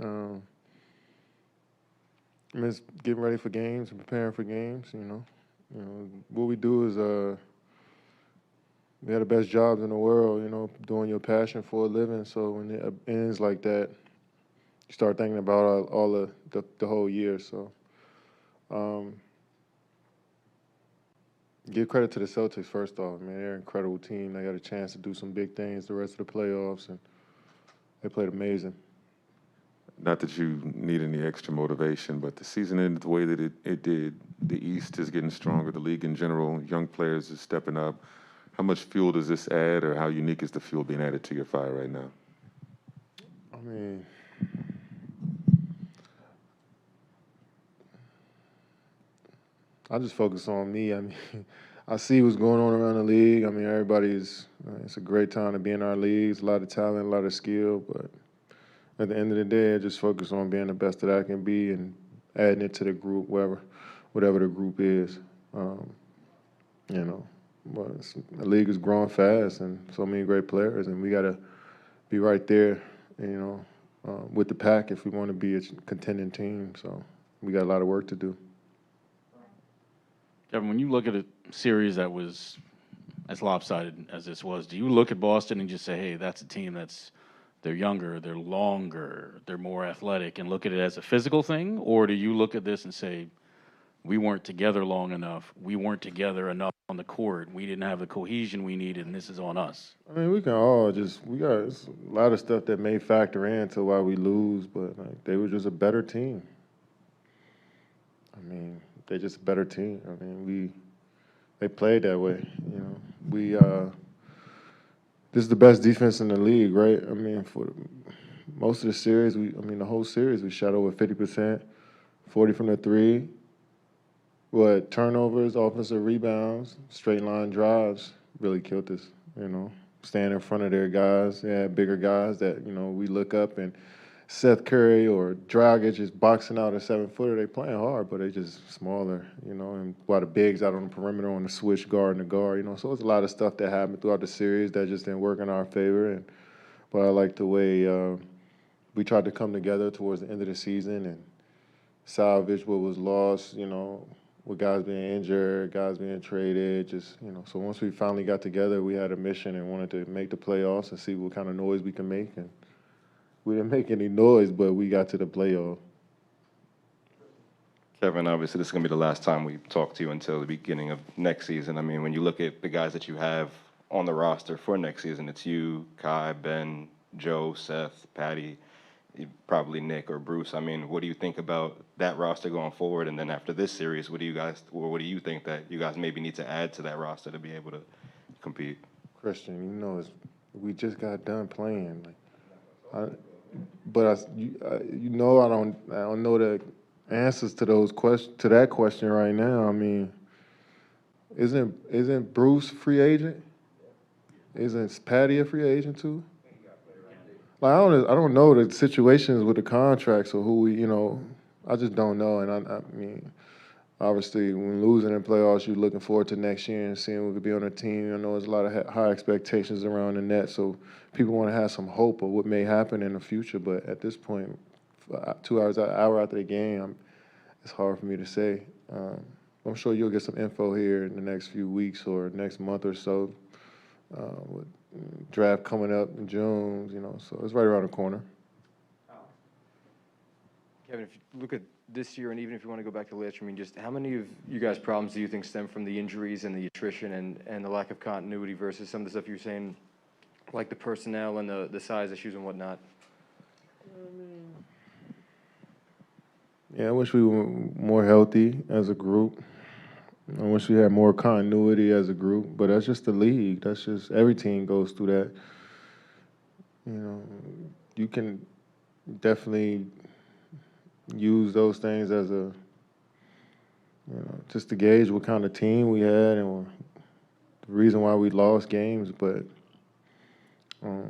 Um, I mean, it's getting ready for games and preparing for games. What we do is we have the best jobs in the world. Doing your passion for a living. So when it ends like that, you start thinking about all the whole year. So um, give credit to the Celtics first off. Man, they're an incredible team. They got a chance to do some big things the rest of the playoffs, and they played amazing. Not that you need any extra motivation, but the season ended the way that it did. The East is getting stronger. The league in general, young players is stepping up. How much fuel does this add, or how unique is the fuel being added to your fire right now? I mean, I just focus on me. I mean, I see what's going on around the league. I mean, everybody's. It's a great time to be in our leagues. A lot of talent, a lot of skill, but at the end of the day, I just focus on being the best that I can be and adding it to the group, whatever the group is. Um, you know, but the league is growing fast and so many great players, and we got to be right there, with the pack if we want to be a contending team. So we got a lot of work to do. Kevin, when you look at a series that was as lopsided as this was, do you look at Boston and just say, hey, that's a team they're younger, they're longer, they're more athletic, and look at it as a physical thing? Or do you look at this and say, we weren't together long enough, we weren't together enough on the court, we didn't have the cohesion we needed, and this is on us? I mean, we can all we got a lot of stuff that may factor into why we lose, but like, they were just a better team. I mean, they just a better team. I mean, they played that way. We this is the best defense in the league, right? I mean, for most of the series, the whole series, we shot over 50%, 40 from the three. What turnovers, offensive rebounds, straight line drives really killed us. Staying in front of their guys, yeah, bigger guys that we look up, and Seth Curry or Dragic is boxing out a 7-footer. They playing hard, but they just smaller. And while the bigs out on the perimeter on the switch guard and the guard. So it's a lot of stuff that happened throughout the series that just didn't work in our favor. But I like the way we tried to come together towards the end of the season and salvage what was lost. With guys being injured, guys being traded, so once we finally got together, we had a mission and wanted to make the playoffs and see what kind of noise we can make. And we didn't make any noise, but we got to the playoff. Kevin, obviously, this is going to be the last time we talk to you until the beginning of next season. I mean, when you look at the guys that you have on the roster for next season, it's you, Kai, Ben, Joe, Seth, Patty, probably Nick or Bruce. I mean, what do you think about that roster going forward? And then after this series, what do you think that you guys maybe need to add to that roster to be able to compete? Christian, we just got done playing. I, but I don't know the answers to to that question right now. I mean, isn't Bruce a free agent? Isn't Patty a free agent too? Like I don't know the situations with the contracts or who I just don't know. And I mean, obviously, when losing in playoffs, you're looking forward to next year and seeing who could be on the team. I know there's a lot of high expectations around the net, so people want to have some hope of what may happen in the future. But at this point, 2 hours, an hour after the game, it's hard for me to say. I'm sure you'll get some info here in the next few weeks or next month or so. With draft coming up in June, so it's right around the corner. Kevin, if you look at this year, and even if you want to go back to last year, I mean, just how many of you guys' problems do you think stem from the injuries and the attrition and the lack of continuity versus some of the stuff you're saying, like the personnel and the size issues and whatnot? Yeah, I wish we were more healthy as a group. I wish we had more continuity as a group, but that's just the league. That's just every team goes through that. You can definitely use those things as just to gauge what kind of team we had and the reason why we lost games. But I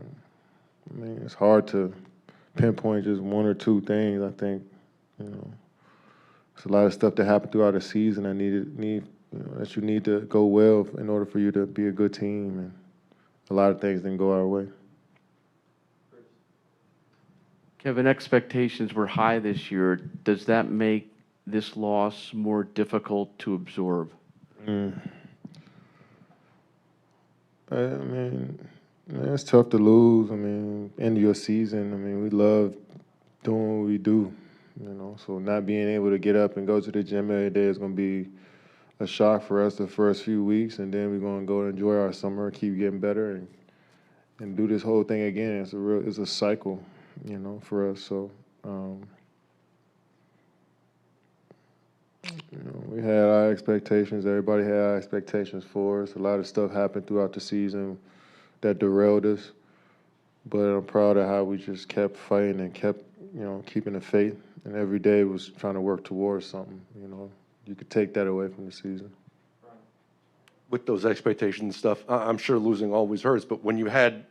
mean, it's hard to pinpoint just one or two things. I think it's a lot of stuff that happened throughout the season that that you need to go well in order for you to be a good team, and a lot of things didn't go our way. Kevin, expectations were high this year. Does that make this loss more difficult to absorb? I mean, man, it's tough to lose. I mean, end of your season. I mean, we love doing what we do, you know. So not being able to get up and go to the gym every day is going to be a shock for us the first few weeks, and then we're going to go enjoy our summer, keep getting better, and do this whole thing again. It's a cycle, you know, for us. So, you know, we had our expectations. Everybody had our expectations for us. A lot of stuff happened throughout the season that derailed us. But I'm proud of how we just kept fighting and kept, you know, keeping the faith. And every day was trying to work towards something, you know. You could take that away from the season. With those expectations and stuff, I'm sure losing always hurts, but when you had,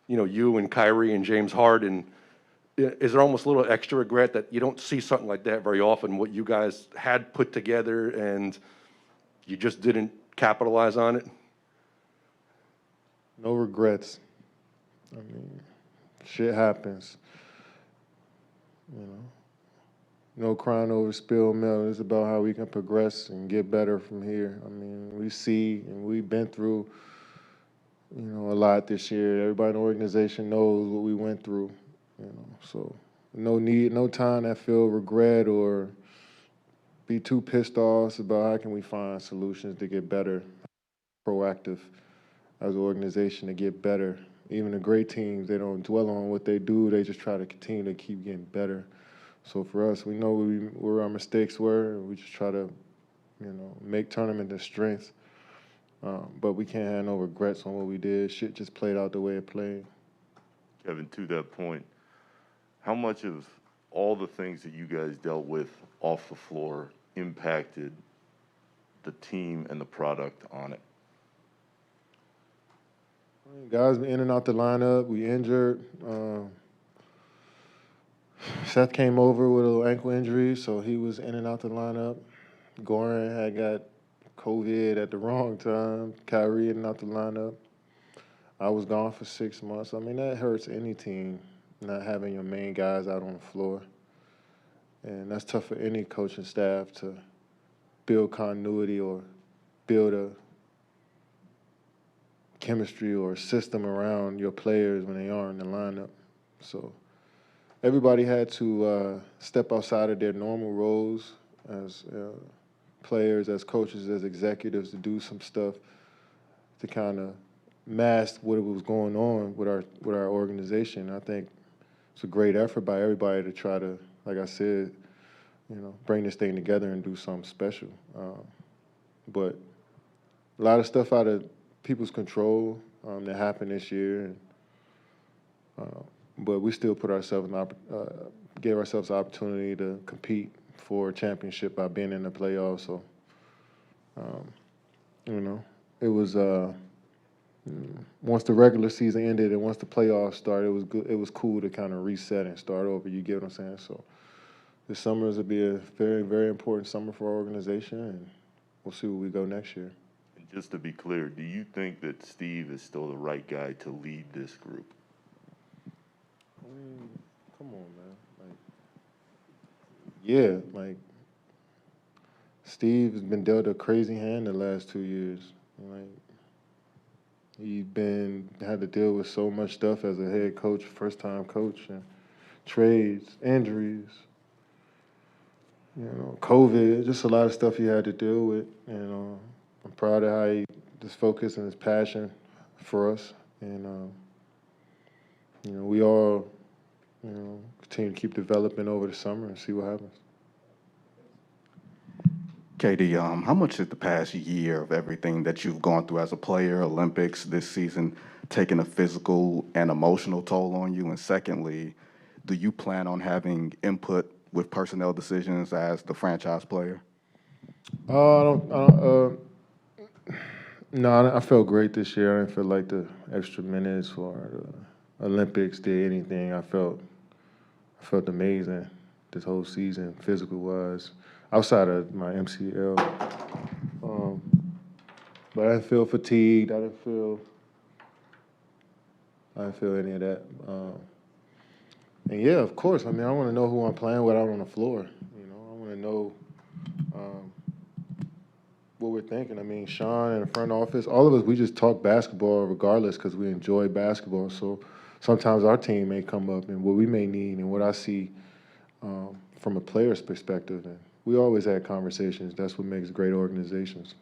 you know, you and Kyrie and James Harden, is there almost a little extra regret that you don't see something like that very often, what you guys had put together and you just didn't capitalize on it? No regrets. I mean, shit happens, you know. No crying over spilled milk. It's about how we can progress and get better from here. I mean, we see and we've been through, you know, a lot this year. Everybody in the organization knows what we went through, you know. So no time to feel regret or be too pissed off about how can we find solutions to get better, proactive as an organization to get better. Even the great teams, they don't dwell on what they do. They just try to continue to keep getting better. So for us, we know where our mistakes were, and we just try to, you know, make tournament a strength. But we can't have no regrets on what we did. Shit just played out the way it played. Kevin, to that point, how much of all the things that you guys dealt with off the floor impacted the team and the product on it? Guys in and out the lineup. We injured. Seth came over with an ankle injury, so he was in and out the lineup. Goran had got COVID at the wrong time. Kyrie in and out the lineup. I was gone for 6 months. I mean, that hurts any team, not having your main guys out on the floor. And that's tough for any coaching staff to build continuity or build a chemistry or system around your players when they are in the lineup. So everybody had to step outside of their normal roles as players, as coaches, as executives to do some stuff to kind of mask what was going on with our organization. I think it's a great effort by everybody to try to, like I said, you know, bring this thing together and do something special. But a lot of stuff out of people's control that happened this year, but we still put ourselves gave ourselves the opportunity to compete for a championship by being in the playoffs. So, you know, it was once the regular season ended and once the playoffs started, it was good. It was cool to kind of reset and start over. You get what I'm saying? So, this summer is going to be a very, very important summer for our organization, and we'll see where we go next year. And just to be clear, do you think that Steve is still the right guy to lead this group? I mean, come on, man. Yeah, Steve has been dealt a crazy hand the last 2 years. He's had to deal with so much stuff as a head coach, first-time coach, and trades, injuries, you know, COVID, just a lot of stuff he had to deal with. And I'm proud of how he just focused and his passion for us. And, you know, we all, you know, continue to keep developing over the summer and see what happens. KD, how much has the past year of everything that you've gone through as a player, Olympics, this season, taken a physical and emotional toll on you? And secondly, do you plan on having input with personnel decisions as the franchise player? No, I felt great this year. I didn't feel like the extra minutes or the Olympics did anything. I felt amazing this whole season, physical-wise, outside of my MCL. But I didn't feel fatigued. I didn't feel any of that. And yeah, of course. I mean, I want to know who I'm playing with out on the floor. You know, I want to know what we're thinking. I mean, Sean and the front office, all of us, we just talk basketball regardless because we enjoy basketball. So sometimes our team may come up and what we may need and what I see from a player's perspective. And we always had conversations. That's what makes great organizations.